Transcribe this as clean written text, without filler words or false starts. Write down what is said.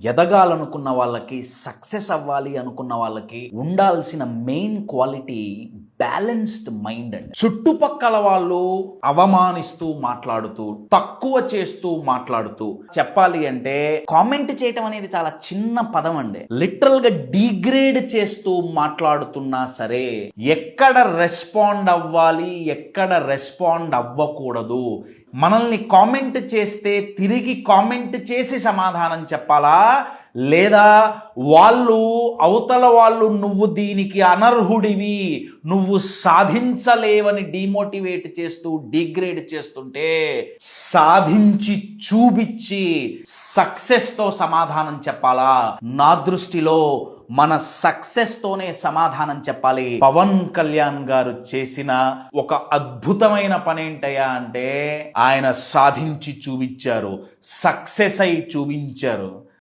ఎదగాలనుకున్న వాళ్ళకి, సక్సెస్ అవ్వాలి అనుకున్న వాళ్ళకి ఉండాల్సిన మెయిన్ క్వాలిటీ బ్యాలెన్స్డ్ మైండ్ అండి. చుట్టుపక్కల వాళ్ళు అవమానిస్తూ మాట్లాడుతూ, తక్కువ చేస్తూ మాట్లాడుతూ, చెప్పాలి అంటే కామెంట్ చేయటం అనేది చాలా చిన్న పదం అండి. లిటరల్ గా డిగ్రేడ్ చేస్తూ మాట్లాడుతున్నా సరే ఎక్కడ రెస్పాండ్ అవ్వాలి, ఎక్కడ రెస్పాండ్ అవ్వకూడదు, మనల్ని కామెంట్ చేస్తే తిరిగి కామెంట్ చేసి సమాధానం చెప్పాలా, లేదా అవతల వాళ్ళు నువ్వు దీనికి అనర్హుడివి, నువ్వు సాధించలేవని డిమోటివేట్ చేస్తూ డిగ్రేడ్ చేస్తుంటే సాధించి చూపించి సక్సెస్ తో సమాధానం చెప్పాలా? నా దృష్టిలో మన సక్సెస్ తోనే సమాధానం చెప్పాలి. పవన్ కళ్యాణ్ గారు చేసిన ఒక అద్భుతమైన పని ఏంటయ్యా అంటే ఆయన సాధించి చూపించారు, సక్సెస్ అయి చూపించారు.